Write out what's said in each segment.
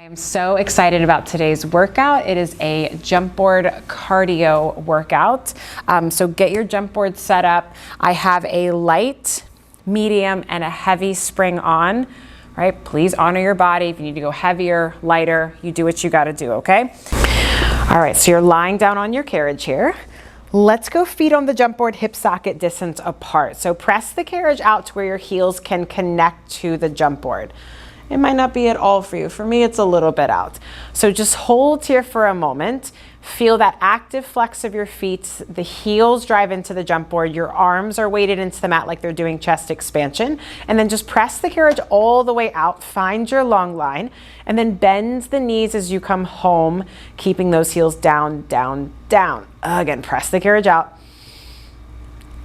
I'm so excited about today's workout. It is a JUMPboard cardio workout. So get your JUMPboard set up. I have a light, medium, and a heavy spring on. Right? Please honor your body. If you need to go heavier, lighter, you do what you got to do, okay? All right, so you're lying down on your carriage here. Let's go feet on the JUMPboard, hip socket distance apart. So press the carriage out to where your heels can connect to the JUMPboard. It might not be at all for you. For me, it's a little bit out. So just hold here for a moment. Feel that active flex of your feet. The heels drive into the JUMPboard. Your arms are weighted into the mat like they're doing chest expansion. And then just press the carriage all the way out. Find your long line. And then bend the knees as you come home, keeping those heels down, down, down. Again, press the carriage out.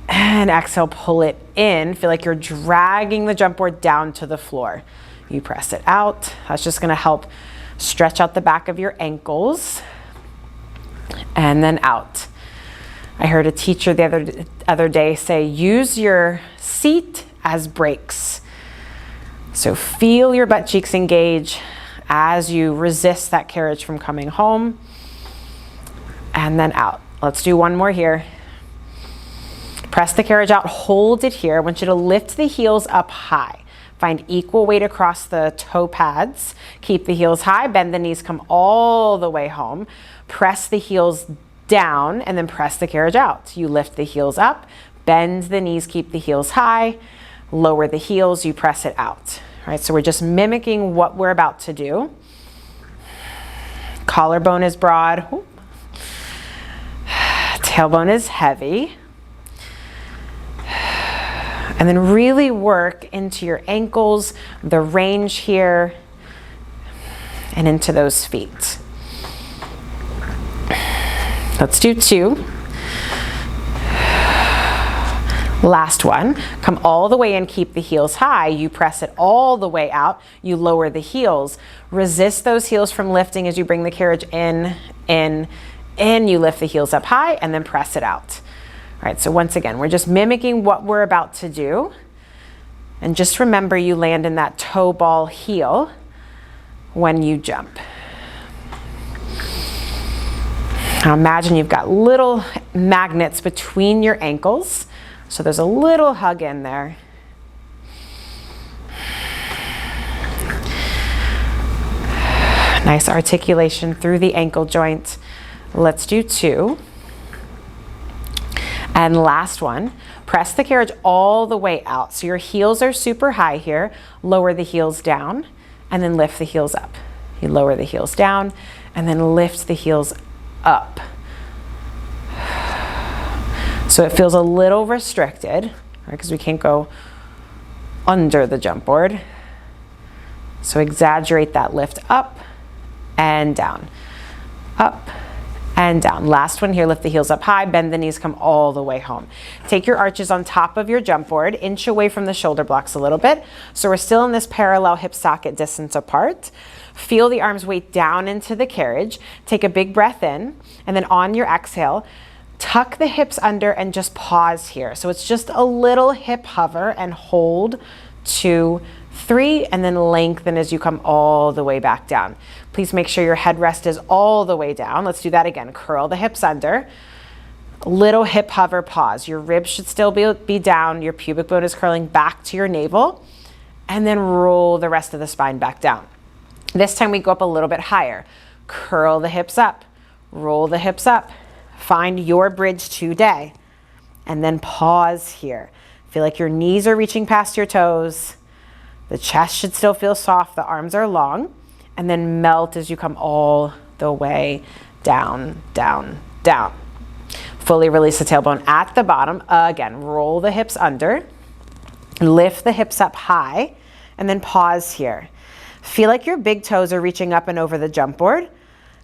And exhale, pull it in. Feel like you're dragging the JUMPboard down to the floor. You press it out. That's just going to help stretch out the back of your ankles. And then out. I heard a teacher the other day say, use your seat as brakes. So feel your butt cheeks engage as you resist that carriage from coming home. And then out. Let's do one more here. Press the carriage out, hold it here. I want you to lift the heels up high. Find equal weight across the toe pads. Keep the heels high, bend the knees, come all the way home. Press the heels down and then press the carriage out. You lift the heels up, bend the knees, keep the heels high, lower the heels, you press it out. All right, so we're just mimicking what we're about to do. Collarbone is broad. Tailbone is heavy. And then really work into your ankles, the range here, and into those feet. Let's do two. Last one. Come all the way in, keep the heels high. You press it all the way out. You lower the heels. Resist those heels from lifting as you bring the carriage in, in. You lift the heels up high and then press it out. All right, so once again, we're just mimicking what we're about to do. And just remember you land in that toe ball heel when you jump. Now imagine you've got little magnets between your ankles. So there's a little hug in there. Nice articulation through the ankle joint. Let's do two. And last one, press the carriage all the way out. So your heels are super high here. Lower the heels down and then lift the heels up. You lower the heels down and then lift the heels up. So it feels a little restricted, right? Because we can't go under the JUMPboard. So exaggerate that lift up and down, up and down. Last one here, lift the heels up high, bend the knees, come all the way home. Take your arches on top of your JUMPboard, inch away from the shoulder blocks a little bit. So we're still in this parallel hip socket distance apart. Feel the arms weight down into the carriage. Take a big breath in, and then on your exhale, tuck the hips under and just pause here. So it's just a little hip hover and hold, 2, 3, and then lengthen as you come all the way back down. Please make sure your headrest is all the way down. Let's do that again. Curl the hips under. Little hip hover, pause. Your ribs should still be down. Your pubic bone is curling back to your navel. And then roll the rest of the spine back down. This time we go up a little bit higher. Curl the hips up. Roll the hips up. Find your bridge today. And then pause here. Feel like your knees are reaching past your toes. The chest should still feel soft. The arms are long. And then melt as you come all the way down, down, down. Fully release the tailbone at the bottom. Again, roll the hips under. Lift the hips up high. And then pause here. Feel like your big toes are reaching up and over the JUMPboard.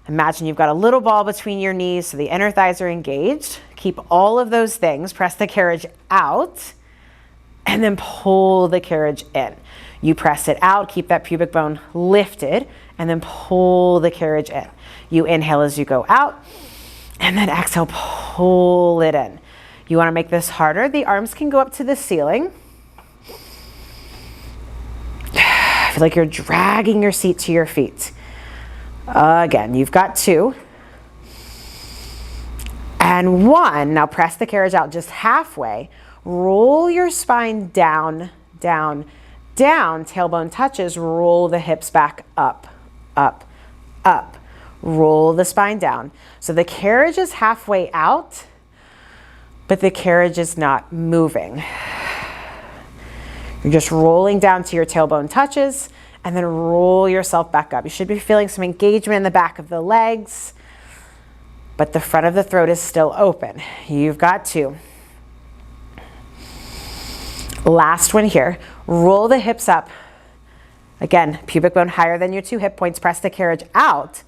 Imagine you've got a little ball between your knees so the inner thighs are engaged. Keep all of those things. Press the carriage out. And then pull the carriage in. You press it out, keep that pubic bone lifted, and then pull the carriage in. You inhale as you go out, and then exhale, pull it in. You want to make this harder. The arms can go up to the ceiling. Feel like you're dragging your seat to your feet. Again, you've got 2. And 1. Now press the carriage out just halfway. Roll your spine down, down, down. Tailbone touches. Roll the hips back up, up, up. Roll the spine down. So the carriage is halfway out, but the carriage is not moving. You're just rolling down to your tailbone touches, and then roll yourself back up. You should be feeling some engagement in the back of the legs, but the front of the throat is still open. You've got 2. Last one here. Roll the hips up. Again, pubic bone higher than your 2 hip points. Press the carriage out.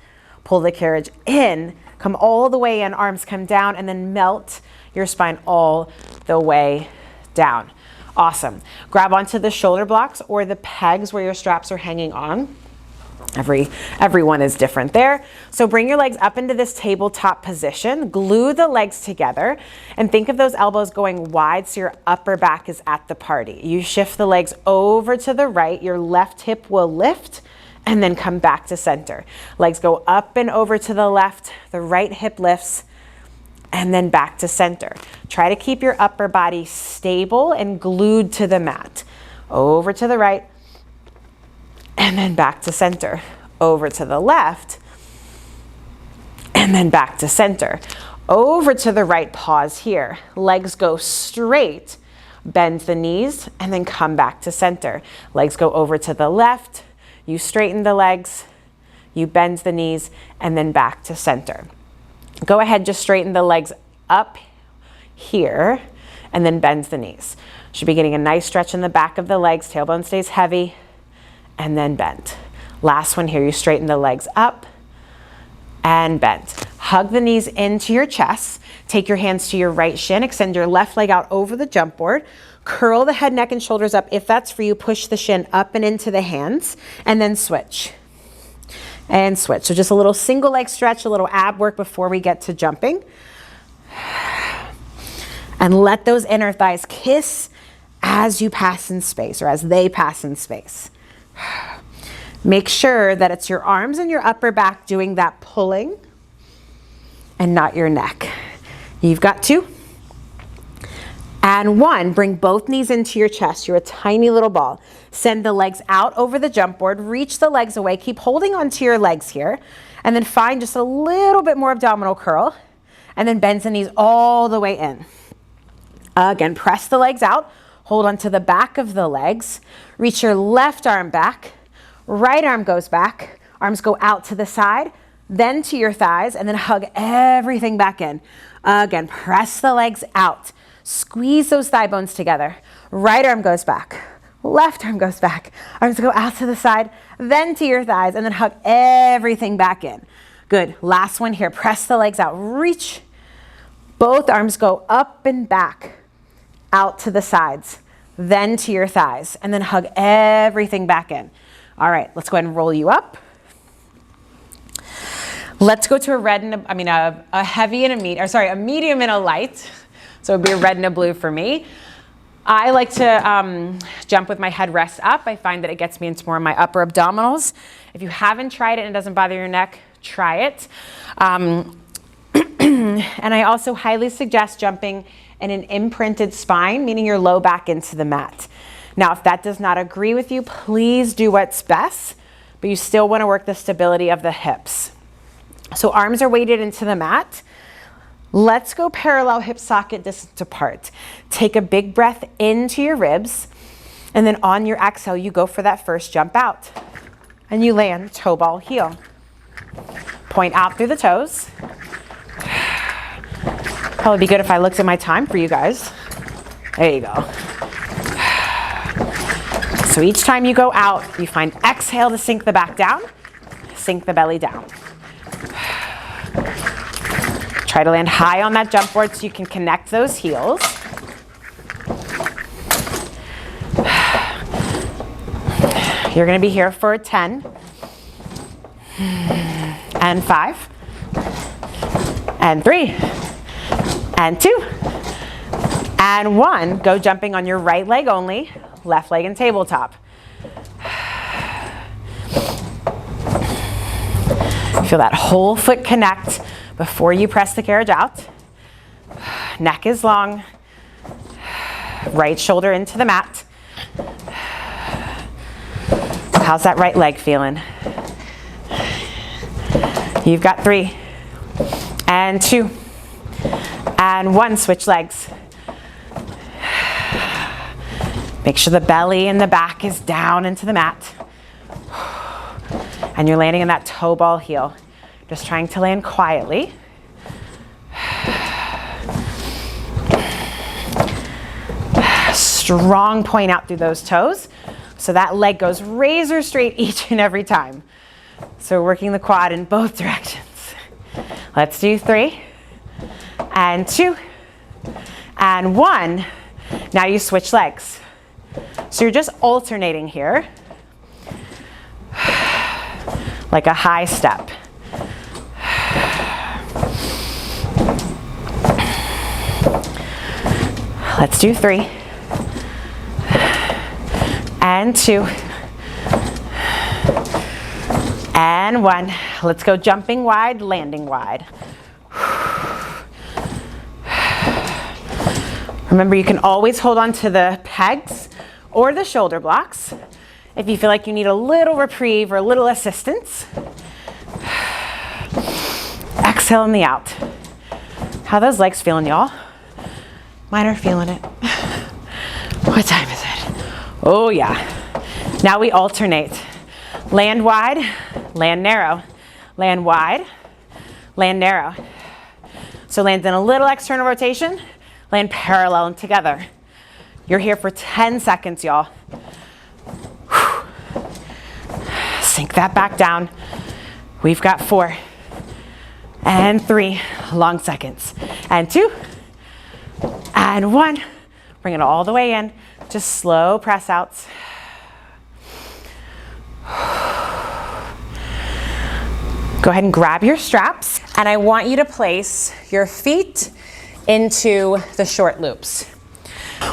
Pull the carriage in. Come all the way in. Arms come down, and then melt your spine all the way down. Awesome. Grab onto the shoulder blocks or the pegs where your straps are hanging on. Everyone is different there. So bring your legs up into this tabletop position, glue the legs together, and think of those elbows going wide so your upper back is at the party. You shift the legs over to the right, your left hip will lift, and then come back to center. Legs go up and over to the left, the right hip lifts, and then back to center. Try to keep your upper body stable and glued to the mat. Over to the right, and then back to center. Over to the left, and then back to center. Over to the right, pause here. Legs go straight, bend the knees, and then come back to center. Legs go over to the left, you straighten the legs, you bend the knees, and then back to center. Go ahead, just straighten the legs up here, and then bend the knees. Should be getting a nice stretch in the back of the legs, tailbone stays heavy, and then bend. Last one here, you straighten the legs up and bend. Hug the knees into your chest. Take your hands to your right shin, extend your left leg out over the jump board. Curl the head, neck, and shoulders up. If that's for you, push the shin up and into the hands, and then switch. And switch. So just a little single leg stretch, a little ab work before we get to jumping. And let those inner thighs kiss as you pass in space, or as they pass in space. Make sure that it's your arms and your upper back doing that pulling and not your neck. You've got 2. And 1, bring both knees into your chest. You're a tiny little ball. Send the legs out over the jump board. Reach the legs away. Keep holding onto your legs here. And then find just a little bit more abdominal curl. And then bend the knees all the way in. Again, press the legs out. Hold onto the back of the legs. Reach your left arm back. Right arm goes back. Arms go out to the side, then to your thighs, and then hug everything back in. Again, press the legs out. Squeeze those thigh bones together. Right arm goes back. Left arm goes back. Arms go out to the side, then to your thighs, and then hug everything back in. Good. Last one here. Press the legs out. Reach. Both arms go up and back, out to the sides, then to your thighs, and then hug everything back in. All right, let's go ahead and roll you up. Let's go to a heavy and a medium and a light. So it'd be a red and a blue for me. I like to jump with my head rest up. I find that it gets me into more of my upper abdominals. If you haven't tried it and it doesn't bother your neck, try it. And I also highly suggest jumping in an imprinted spine, meaning your low back into the mat. Now, if that does not agree with you, please do what's best, but you still want to work the stability of the hips. So arms are weighted into the mat. Let's go parallel hip socket distance apart. Take a big breath into your ribs, and then on your exhale, you go for that first jump out. And you land toe ball heel. Point out through the toes. Probably be good if I looked at my time for you guys. There you go. So each time you go out, you find exhale to sink the back down, sink the belly down. Try to land high on that jump board so you can connect those heels. You're going to be here for 10 and 5 and 3 and 2 and 1. Go jumping on your right leg only. Left leg and tabletop. Feel that whole foot connect before you press the carriage out. Neck is long. Right shoulder into the mat. How's that right leg feeling? You've got 3 and 2 and 1. Switch legs. Make sure the belly and the back is down into the mat. And you're landing in that toe ball heel. Just trying to land quietly. Strong point out through those toes. So that leg goes razor straight each and every time. So we're working the quad in both directions. Let's do 3 and 2 and 1. Now you switch legs. So you're just alternating here. Like a high step. Let's do 3 and 2 and 1. Let's go jumping wide, landing wide. Remember, you can always hold on to the pegs or the shoulder blocks if you feel like you need a little reprieve or a little assistance. Exhale in the out. How are those legs feeling, y'all? Mine are feeling it. What time is it? Oh yeah. Now we alternate. Land wide, land narrow. Land wide, land narrow. So land in a little external rotation, land parallel and together. You're here for 10 seconds, y'all. Sink that back down. We've got 4 and 3 long seconds and 2 and 1. Bring it all the way in. Just slow press outs. Go ahead and grab your straps, and I want you to place your feet into the short loops.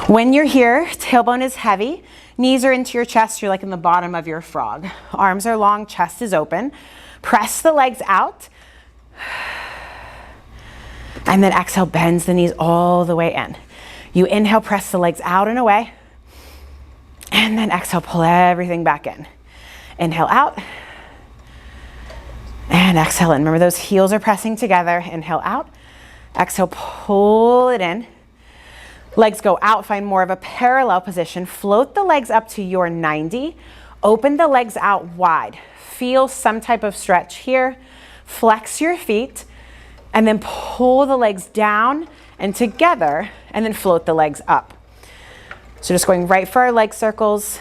When you're here, tailbone is heavy. Knees are into your chest, you're like in the bottom of your frog. Arms are long, chest is open. Press the legs out. And then exhale, bends the knees all the way in. You inhale, press the legs out and away. And then exhale, pull everything back in. Inhale out. And exhale in. Remember, those heels are pressing together. Inhale out. Exhale, pull it in. Legs go out, find more of a parallel position. Float the legs up to your 90. Open the legs out wide. Feel some type of stretch here. Flex your feet, and then pull the legs down and together, and then float the legs up. So just going right for our leg circles.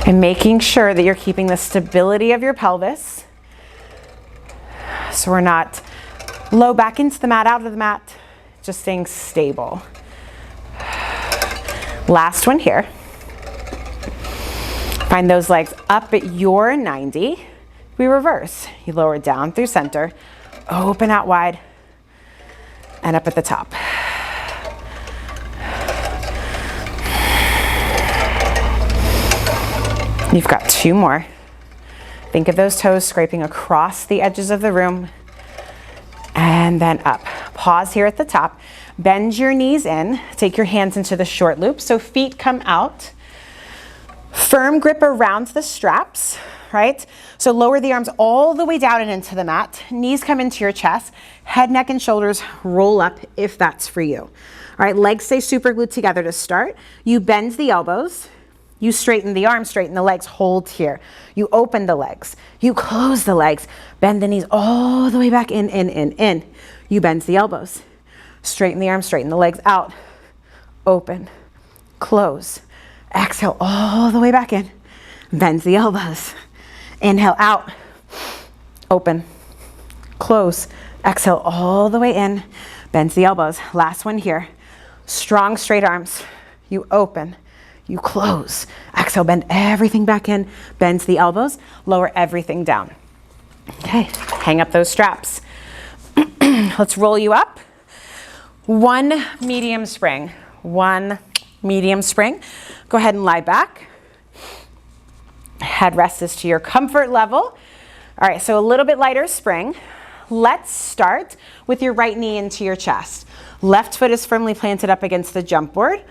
And making sure that you're keeping the stability of your pelvis. So we're not low back into the mat, out of the mat, just staying stable. Last one here. Find those legs up at your 90. We reverse. You lower down through center, open out wide, and up at the top. You've got 2 more. Think of those toes scraping across the edges of the room. And then up. Pause here at the top. Bend your knees in. Take your hands into the short loop. So feet come out. Firm grip around the straps, right? So lower the arms all the way down and into the mat. Knees come into your chest. Head, neck, and shoulders roll up if that's for you. All right, legs stay super glued together to start. You bend the elbows. You straighten the arms, straighten the legs, hold here. You open the legs. You close the legs. Bend the knees all the way back in, in. You bend the elbows. Straighten the arms, straighten the legs out. Open, close. Exhale all the way back in. Bend the elbows. Inhale out. Open, close. Exhale all the way in. Bend the elbows. Last one here. Strong, straight arms. You open. You close. Exhale, bend everything back in. Bend the elbows. Lower everything down. Okay, hang up those straps. Let's roll you up. 1 medium spring. 1 medium spring. Go ahead and lie back. Headrest is to your comfort level. All right, so a little bit lighter spring. Let's start with your right knee into your chest. Left foot is firmly planted up against the jump board.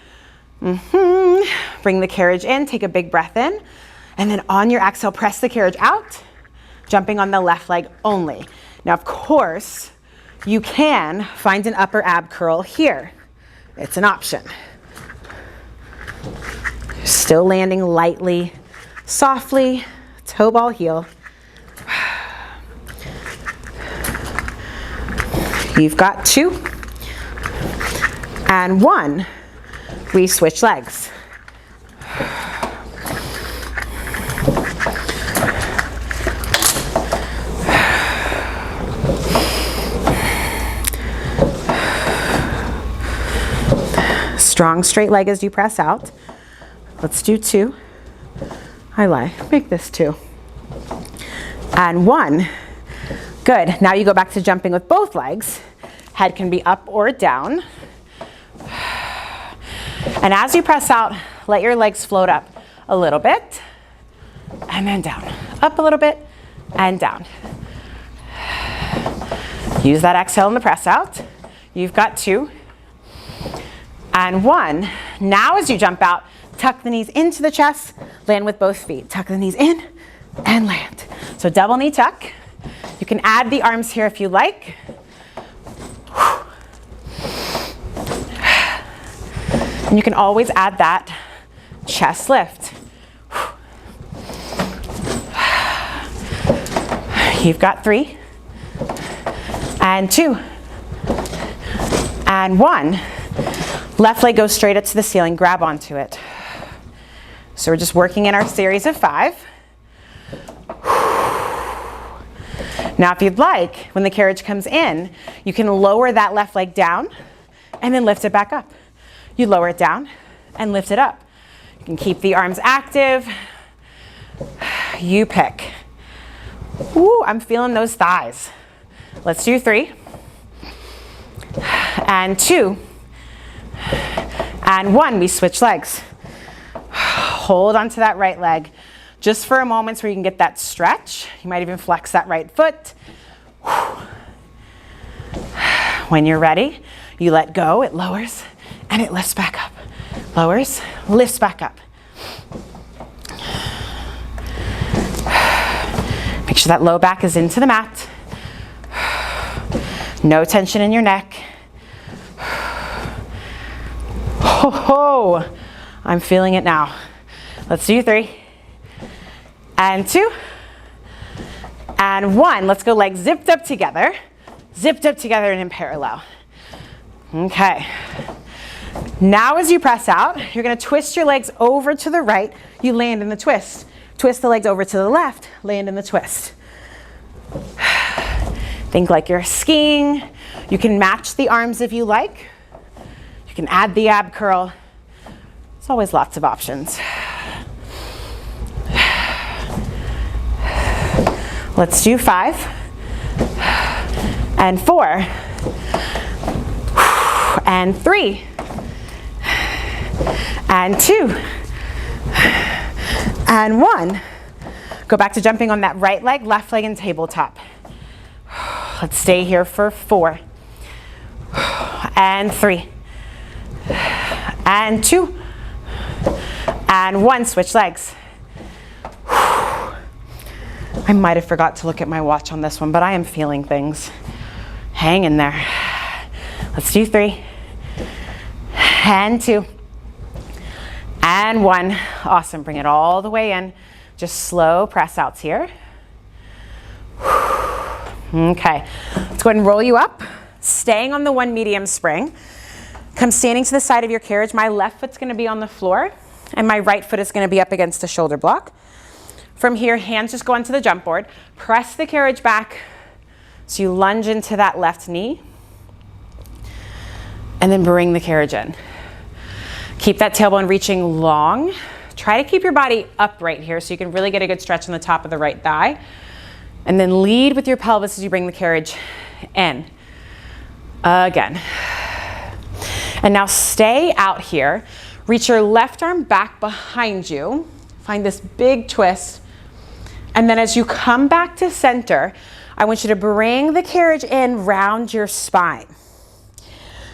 Bring the carriage in, take a big breath in, and then on your exhale, press the carriage out, jumping on the left leg only. Now, of course, you can find an upper ab curl here. It's an option. Still landing lightly, softly, toe ball heel. You've got 2 and 1. We switch legs. Strong straight leg as you press out. Let's do 2. I lie, make this 2. And 1. Good, now you go back to jumping with both legs. Head can be up or down. And as you press out, let your legs float up a little bit and then down. Up a little bit and down. Use that exhale in the press out. You've got 2 and 1. Now as you jump out, tuck the knees into the chest, land with both feet. Tuck the knees in and land. So double knee tuck. You can add the arms here if you like. And you can always add that chest lift. You've got 3 and 2 and 1. Left leg goes straight up to the ceiling, grab onto it. So we're just working in our series of 5. Now if you'd like, when the carriage comes in, you can lower that left leg down and then lift it back up. You lower it down and lift it up. You can keep the arms active. You pick. Ooh, I'm feeling those thighs. Let's do 3 and 2 and 1. We switch legs. Hold onto that right leg just for a moment where you can get that stretch. You might even flex that right foot. When you're ready, you let go, it lowers and it lifts back up. Lowers, lifts back up. Make sure that low back is into the mat. No tension in your neck. Ho ho, I'm feeling it now. Let's do 3 and 2 and 1. Let's go legs zipped up together and in parallel. Okay. Now as you press out, you're going to twist your legs over to the right. You land in the twist. Twist the legs over to the left, land in the twist. Think like you're skiing. You can match the arms if you like. You can add the ab curl. There's always lots of options. Let's do 5 and 4 and 3 and 2 and 1. Go back to jumping on that right leg, left leg and tabletop. Let's stay here for 4 and 3 and 2 and 1. Switch legs. I might have forgot to look at my watch on this one, but I am feeling things. Hang in there. Let's do 3 and 2 and 1. Awesome. Bring it all the way in. Just slow press outs here. Okay. Let's go ahead and roll you up. Staying on the 1 medium spring. Come standing to the side of your carriage. My left foot's going to be on the floor and my right foot is going to be up against the shoulder block. From here, hands just go onto the jump board. Press the carriage back so you lunge into that left knee. And then bring the carriage in. Keep that tailbone reaching long. Try to keep your body upright here so you can really get a good stretch on the top of the right thigh. And then lead with your pelvis as you bring the carriage in. Again. And now stay out here. Reach your left arm back behind you. Find this big twist And then as you come back to center, I want you to bring the carriage in round your spine.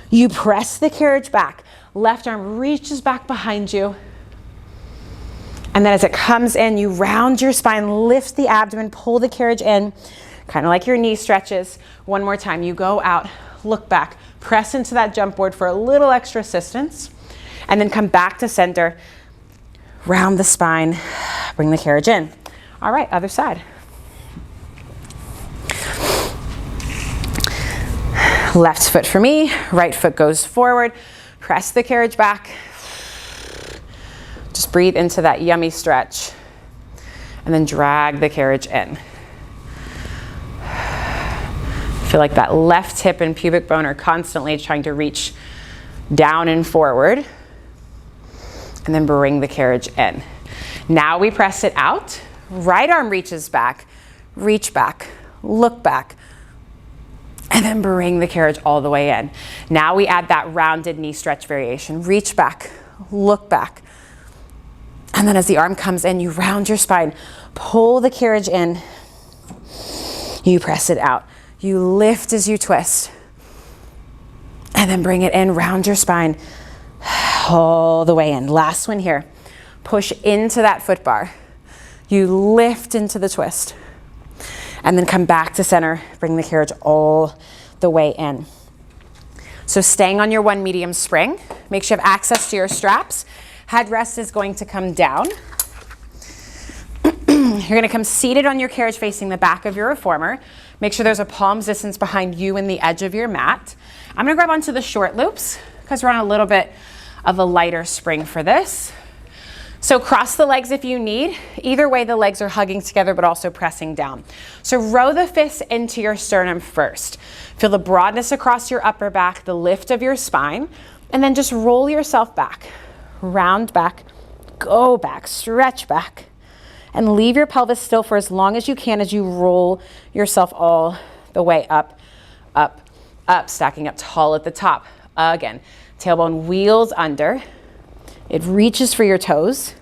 You press the carriage back. Left arm reaches back behind you. And then as it comes in, you round your spine, lift the abdomen, pull the carriage in, kind of like your knee stretches. One more time, you go out, look back, press into that jump board for a little extra assistance, and then come back to center, round the spine, bring the carriage in. All right, other side. Left foot for me, right foot goes forward, press the carriage back. Just breathe into that yummy stretch and then drag the carriage in. Feel like that left hip and pubic bone are constantly trying to reach down and forward, and then bring the carriage in. Now we press it out. Right arm reaches back, reach back, look back, and then bring the carriage all the way in. Now we add that rounded knee stretch variation. Reach back, look back, and then as the arm comes in, you round your spine, pull the carriage in, you press it out. You lift as you twist, and then bring it in, round your spine, all the way in. Last one here. Push into that foot bar. You lift into the twist, and then come back to center, bring the carriage all the way in. So staying on your one medium spring, make sure you have access to your straps. Headrest is going to come down. You're going to come seated on your carriage facing the back of your reformer. Make sure there's a palm's distance behind you and the edge of your mat. I'm going to grab onto the short loops because we're on a little bit of a lighter spring for this. So cross the legs if you need. Either way, the legs are hugging together but also pressing down. So row the fists into your sternum first. Feel the broadness across your upper back, the lift of your spine, and then just roll yourself back. Round back, go back, stretch back, and leave your pelvis still for as long as you can as you roll yourself all the way up, up, up, stacking up tall at the top. Again, tailbone wheels under. It reaches for your toes,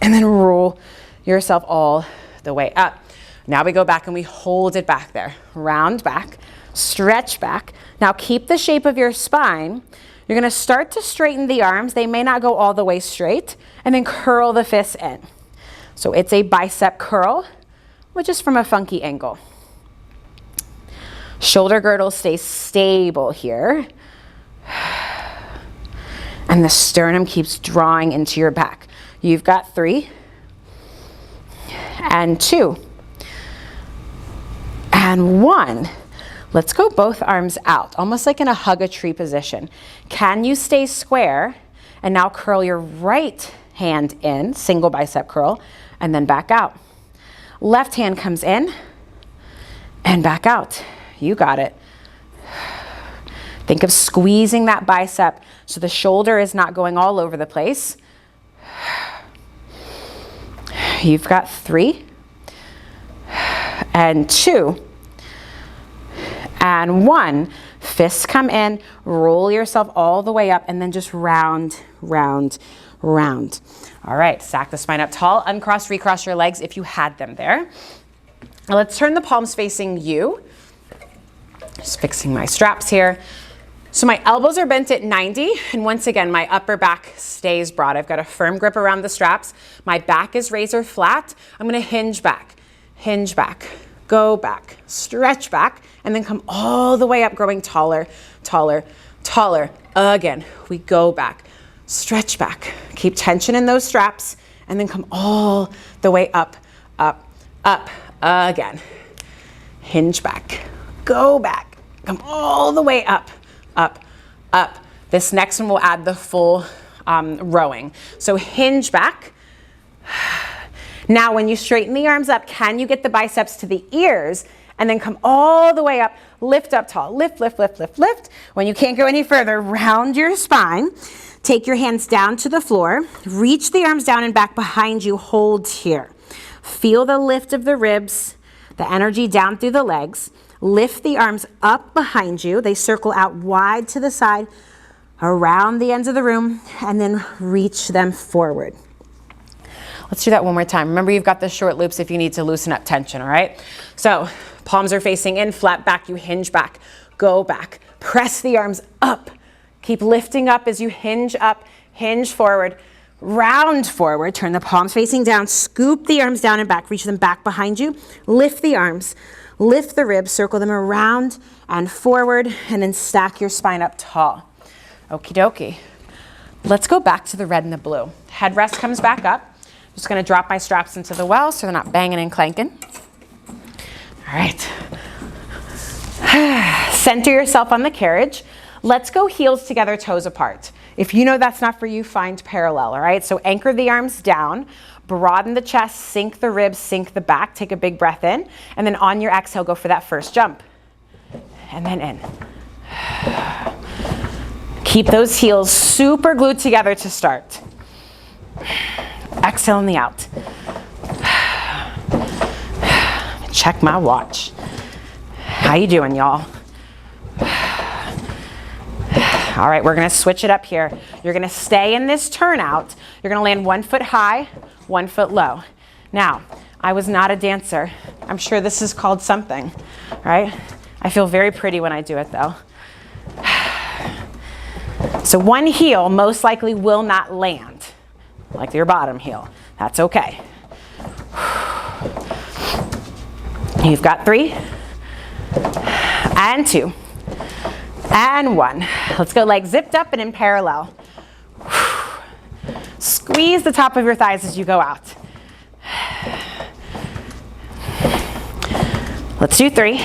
and then roll yourself all the way up. Now we go back and we hold it back there. Round back, stretch back. Now keep the shape of your spine. You're gonna start to straighten the arms. They may not go all the way straight, and then curl the fists in. So it's a bicep curl, which is from a funky angle. Shoulder girdle stays stable here. And the sternum keeps drawing into your back. You've got 3 and 2 and 1. Let's go both arms out, almost like in a hug a tree position. Can you stay square? And now curl your right hand in, single bicep curl, and then back out. Left hand comes in and back out. You got it. Think of squeezing that bicep so the shoulder is not going all over the place. You've got 3 and 2 and 1. Fists come in, roll yourself all the way up, and then just round, round, round. All right, stack the spine up tall, uncross, recross your legs if you had them there. Now let's turn the palms facing you. Just fixing my straps here. So my elbows are bent at 90, and once again, my upper back stays broad. I've got a firm grip around the straps. My back is razor flat. I'm gonna hinge back, go back, stretch back, and then come all the way up, growing taller, taller, taller. Again, we go back, stretch back, keep tension in those straps, and then come all the way up, up, up. Again, hinge back, go back, come all the way up, up, up. This next one will add the full rowing. So hinge back. Now when you straighten the arms up, can you get the biceps to the ears and then come all the way up, lift up tall, lift, lift, lift, lift, lift. When you can't go any further, round your spine. Take your hands down to the floor, reach the arms down and back behind you, hold here. Feel the lift of the ribs, the energy down through the legs. Lift the arms up behind you. They circle out wide to the side, around the ends of the room, and then reach them forward. Let's do that one more time. Remember, you've got the short loops if you need to loosen up tension, all right? So palms are facing in, flat back, you hinge back, go back, press the arms up. Keep lifting up as you hinge up, hinge forward, round forward, turn the palms facing down, scoop the arms down and back, reach them back behind you, lift the arms, lift the ribs, circle them around and forward, and then stack your spine up tall. Okie dokie. Let's go back to the red and the blue. Headrest comes back up. Just gonna drop my straps into the well so they're not banging and clanking. All right. Center yourself on the carriage. Let's go heels together, toes apart. If you know that's not for you, find parallel, all right? So anchor the arms down, broaden the chest, sink the ribs, sink the back, take a big breath in, and then on your exhale, go for that first jump. And then in. Keep those heels super glued together to start. Exhale in the out. Check my watch. How you doing, y'all? All right, we're gonna switch it up here. You're gonna stay in this turnout. You're gonna land 1 foot high, 1 foot low. Now, I was not a dancer. I'm sure this is called something, right? I feel very pretty when I do it though. So one heel most likely will not land, like your bottom heel. That's okay. You've got 3, and 2, and 1. Let's go legs zipped up and in parallel. Squeeze the top of your thighs as you go out. Let's do 3,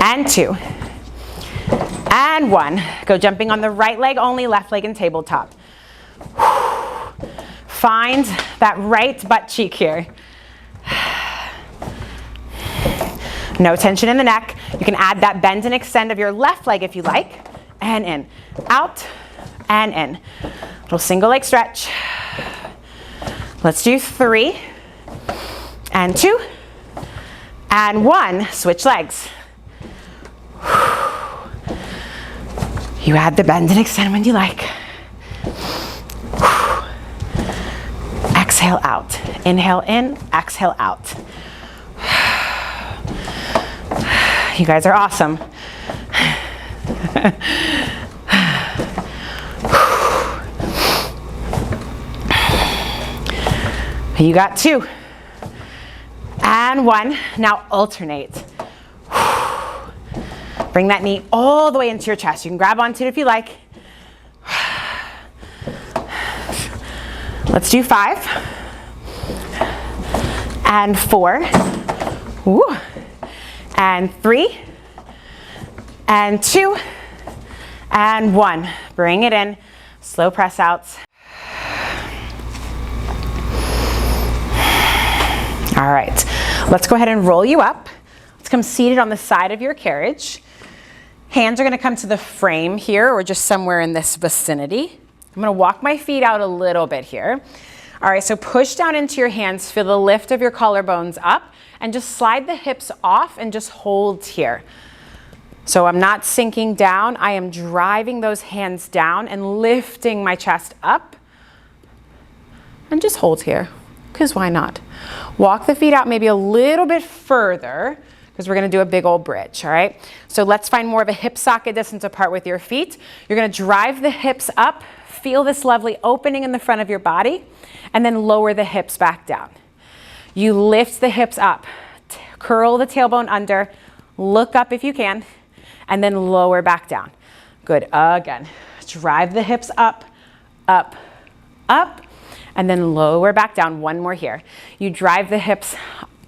and 2, and 1. Go jumping on the right leg only, left leg in tabletop. Find that right butt cheek here. No tension in the neck. You can add that bend and extend of your left leg if you like. And in, out, and in. Little single leg stretch. Let's do 3, and 2, and 1. Switch legs. You add the bend and extend when you like. Exhale out. Inhale in, exhale out. You guys are awesome. You got 2, and 1. Now alternate. Bring that knee all the way into your chest. You can grab onto it if you like. Let's do 5, and 4, woo, and 3, and 2, and 1. Bring it in, slow press outs. All right, let's go ahead and roll you up. Let's come seated on the side of your carriage. Hands are gonna come to the frame here or just somewhere in this vicinity. I'm gonna walk my feet out a little bit here. All right, so push down into your hands, feel the lift of your collarbones up, and just slide the hips off and just hold here. So I'm not sinking down, I am driving those hands down and lifting my chest up. And just hold here, because why not? Walk the feet out maybe a little bit further, because we're gonna do a big old bridge, all right? So let's find more of a hip socket distance apart with your feet. You're gonna drive the hips up, feel this lovely opening in the front of your body, and then lower the hips back down. You lift the hips up, curl the tailbone under, look up if you can, and then lower back down. Good, again. Drive the hips up, up, up, and then lower back down. One more here. You drive the hips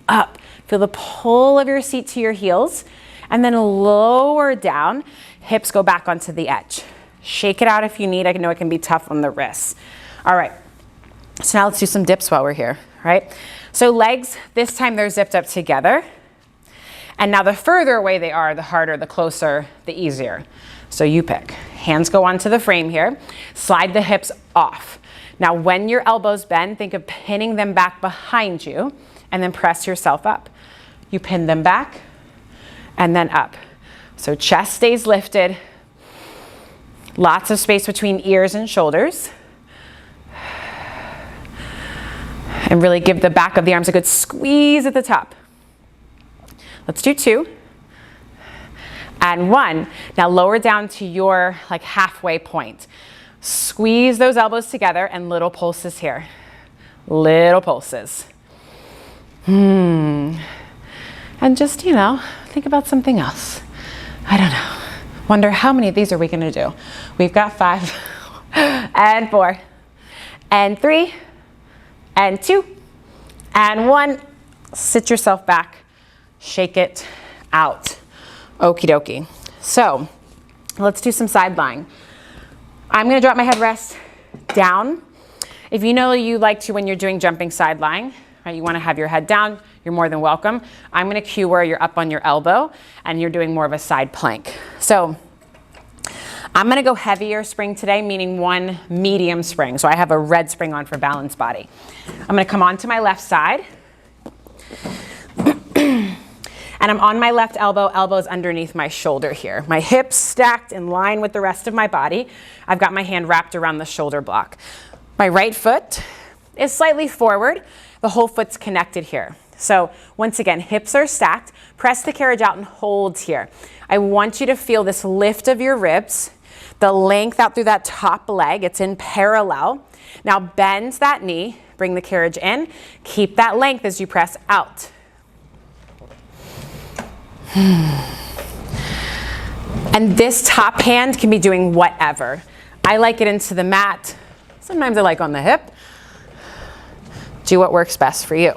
up, feel the pull of your seat to your heels, and then lower down, hips go back onto the edge. Shake it out if you need. I know it can be tough on the wrists. All right, so now let's do some dips while we're here, right? So legs, this time they're zipped up together. And now the further away they are, the harder, the closer, the easier. So you pick. Hands go onto the frame here. Slide the hips off. Now when your elbows bend, think of pinning them back behind you and then press yourself up. You pin them back and then up. So chest stays lifted. Lots of space between ears and shoulders. And really give the back of the arms a good squeeze at the top. Let's do 2. And 1. Now lower down to your like halfway point. Squeeze those elbows together and little pulses here. Little pulses. And just, you know, think about something else. I don't know. Wonder how many of these are we going to do? We've got 5 and 4 and 3 and 2 and 1. Sit yourself back. Shake it out. Okie dokie. So let's do some side lying. I'm going to drop my headrest down. If you know you like to when you're doing jumping side lying, right, you want to have your head down, you're more than welcome. I'm going to cue where you're up on your elbow and you're doing more of a side plank. So I'm going to go heavier spring today, meaning 1 medium spring. So I have a red spring on for balanced body. I'm going to come onto my left side. And I'm on my left elbow, elbows underneath my shoulder here. My hips stacked in line with the rest of my body. I've got my hand wrapped around the shoulder block. My right foot is slightly forward. The whole foot's connected here. So once again, hips are stacked. Press the carriage out and hold here. I want you to feel this lift of your ribs, the length out through that top leg. It's in parallel. Now bend that knee, bring the carriage in. Keep that length as you press out. And this top hand can be doing whatever. I like it into the mat. Sometimes I like on the hip. Do what works best for you.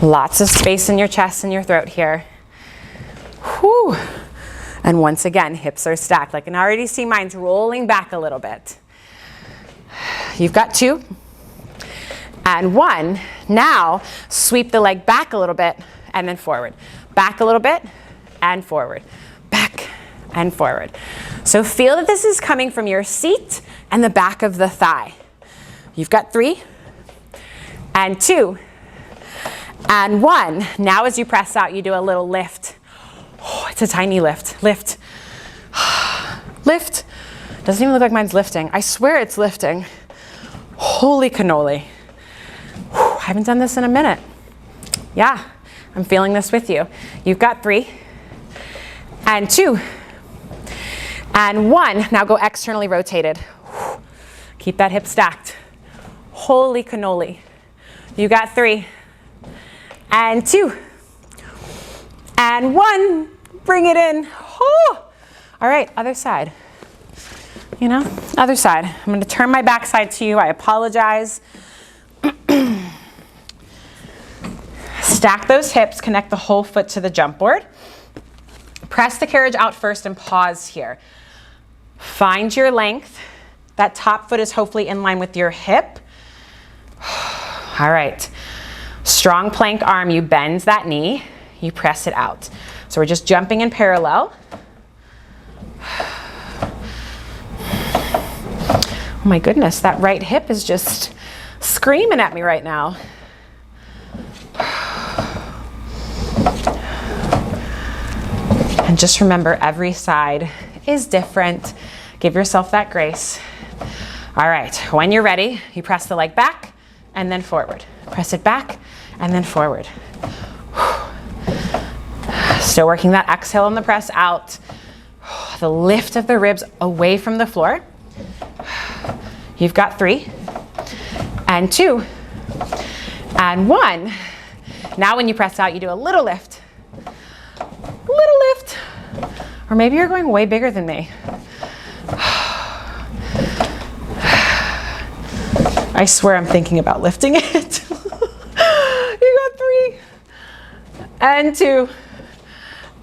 Lots of space in your chest and your throat here. Whew. And once again, hips are stacked. I can already see mine's rolling back a little bit. You've got 2 and 1. Now sweep the leg back a little bit and then forward. Back a little bit and forward. Back and forward. So feel that this is coming from your seat and the back of the thigh. You've got 3 and 2 and 1. Now as you press out, you do a little lift. Oh, it's a tiny lift. Lift. Lift. Doesn't even look like mine's lifting. I swear it's lifting. Holy cannoli. I haven't done this in a minute. Yeah, I'm feeling this with you. You've got 3 and 2 and 1. Now go externally rotated. Keep that hip stacked. Holy cannoli. You got 3 and 2 and 1. Bring it in. Oh. All right, other side. You know, other side. I'm going to turn my backside to you. I apologize. Stack those hips, connect the whole foot to the jump board. Press the carriage out first and pause here. Find your length. That top foot is hopefully in line with your hip. All right. Strong plank arm, you bend that knee, you press it out. So we're just jumping in parallel. Oh my goodness, that right hip is just screaming at me right now. And just remember, every side is different. Give yourself that grace. All right, when you're ready, you press the leg back and then forward. Press it back and then forward. Still working that exhale on the press out. The lift of the ribs away from the floor. You've got 3 and 2 and 1. Now when you press out, you do a little lift. Little lift. Or maybe you're going way bigger than me. I swear I'm thinking about lifting it. You got 3 and 2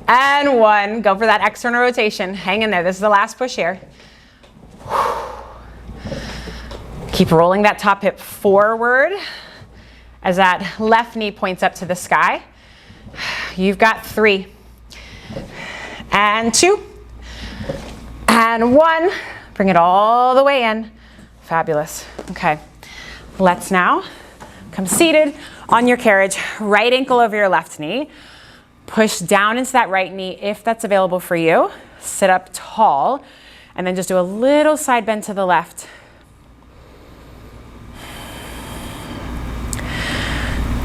and 1. Go for that external rotation. Hang in there. This is the last push here. Keep rolling that top hip forward as that left knee points up to the sky. You've got 3 and 2 and 1. Bring it all the way in. Fabulous. Okay. Let's now come seated on your carriage, right ankle over your left knee. Push down into that right knee if that's available for you. Sit up tall and then just do a little side bend to the left.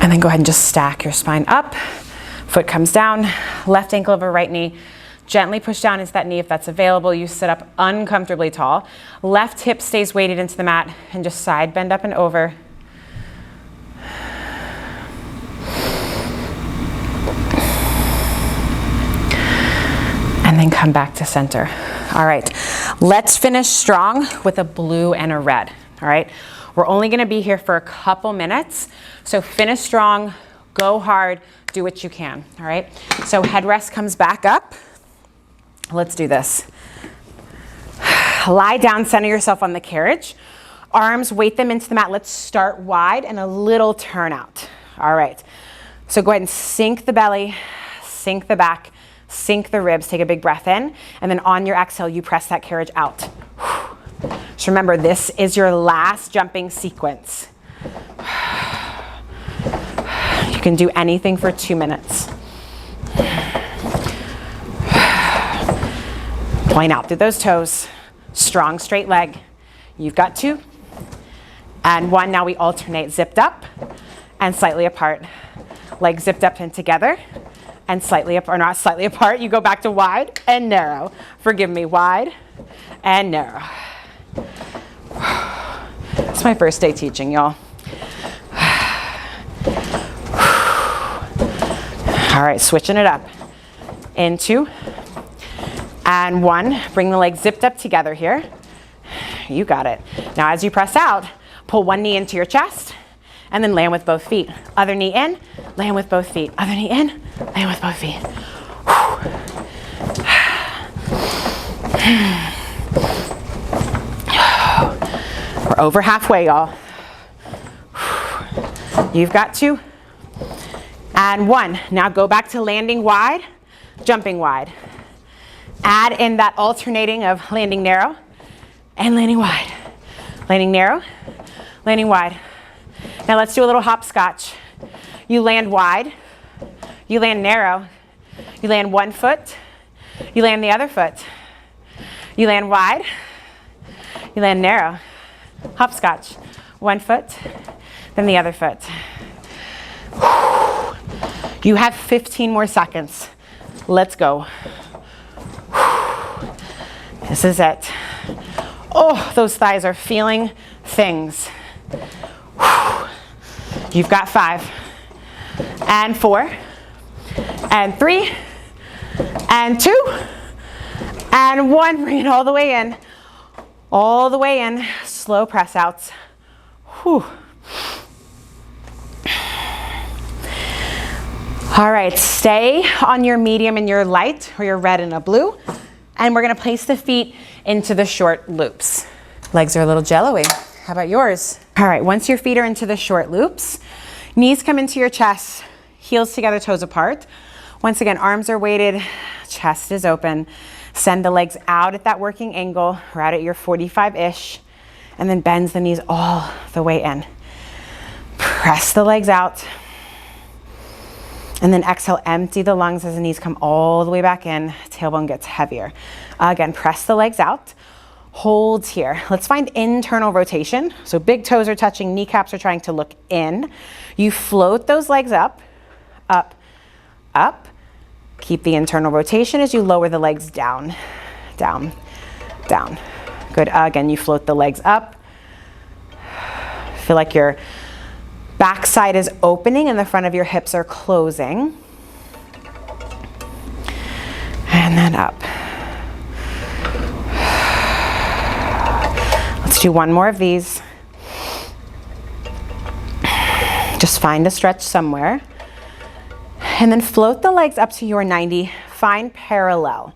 And then go ahead and just stack your spine up. Foot comes down, left ankle over right knee. Gently push down into that knee if that's available. You sit up uncomfortably tall. Left hip stays weighted into the mat and just side bend up and over. And then come back to center. All right, let's finish strong with a blue and a red. All right, we're only gonna be here for a couple minutes. So finish strong, go hard, do what you can. All right, so headrest comes back up. Let's do this. Lie down, center yourself on the carriage. Arms, weight them into the mat. Let's start wide and a little turn out. All right, so go ahead and sink the belly, sink the back, sink the ribs, take a big breath in, and then on your exhale, you press that carriage out. Just remember, this is your last jumping sequence. You can do anything for 2 minutes. Point out through those toes. Strong, straight leg. You've got 2. And 1, now we alternate zipped up and slightly apart. Legs zipped up and together. And slightly up, or not slightly apart, you go back to wide and narrow. Forgive me, wide and narrow. It's my first day teaching, y'all. All right, switching it up. In 2 and 1, bring the legs zipped up together here. You got it. Now as you press out, pull one knee into your chest and then land with both feet. Other knee in, land with both feet. Other knee in, land with both feet. We're over halfway, y'all. You've got 2 and 1. Now go back to landing wide, jumping wide. Add in that alternating of landing narrow and landing wide. Landing narrow, landing wide. Now let's do a little hopscotch. You land wide, you land narrow, you land one foot, you land the other foot. You land wide, you land narrow. Hopscotch, one foot, then the other foot. You have 15 more seconds. Let's go. This is it. Oh, those thighs are feeling things. You've got 5 and 4 and 3 and 2 and 1. Bring it all the way in. All the way in. Slow press outs. Whew. All right, stay on your medium and your light, or your red and a blue. And we're gonna place the feet into the short loops. Legs are a little jello-y. How about yours? All right, once your feet are into the short loops, knees come into your chest, heels together, toes apart. Once again, arms are weighted, chest is open. Send the legs out at that working angle, right at your 45-ish, and then bends the knees all the way in. Press the legs out. And then exhale, empty the lungs as the knees come all the way back in, tailbone gets heavier. Again, press the legs out, hold here. Let's find internal rotation. So big toes are touching, kneecaps are trying to look in. You float those legs up, up, up. Keep the internal rotation as you lower the legs down, down, down. Good, again, you float the legs up. Feel like your backside is opening and the front of your hips are closing. And then up. Let's do one more of these. Just find a stretch somewhere. And then float the legs up to your 90. Find parallel.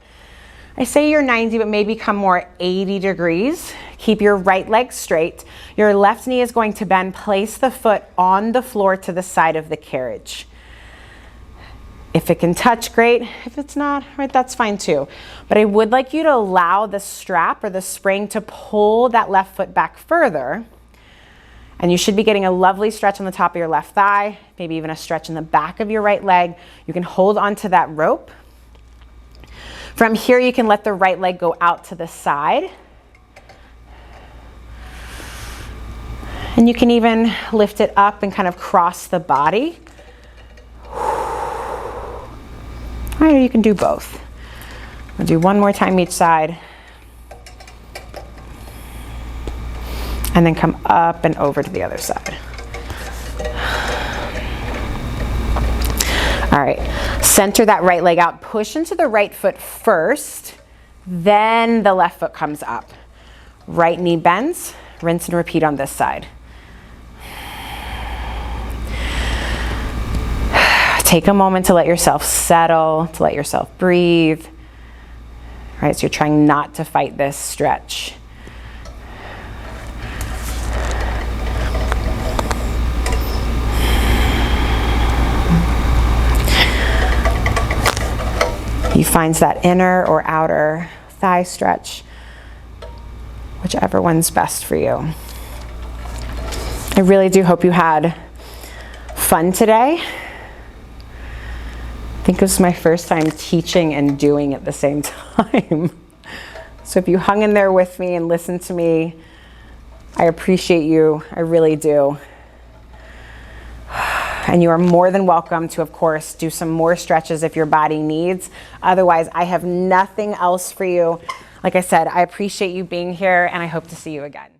I say you're 90, but maybe come more 80 degrees. Keep your right leg straight. Your left knee is going to bend. Place the foot on the floor to the side of the carriage. If it can touch, great. If it's not, right, that's fine too. But I would like you to allow the strap or the spring to pull that left foot back further. And you should be getting a lovely stretch on the top of your left thigh, maybe even a stretch in the back of your right leg. You can hold onto that rope. From here, you can let the right leg go out to the side. And you can even lift it up and kind of cross the body. All right, or you can do both. We'll do one more time each side. And then come up and over to the other side. All right, center that right leg out. Push into the right foot first, then the left foot comes up. Right knee bends, rinse and repeat on this side. Take a moment to let yourself settle, to let yourself breathe. All right, so you're trying not to fight this stretch. You find that inner or outer thigh stretch, whichever one's best for you. I really do hope you had fun today. I think it was my first time teaching and doing at the same time. So if you hung in there with me and listened to me, I appreciate you. I really do. And you are more than welcome to, of course, do some more stretches if your body needs. Otherwise, I have nothing else for you. Like I said, I appreciate you being here, and I hope to see you again.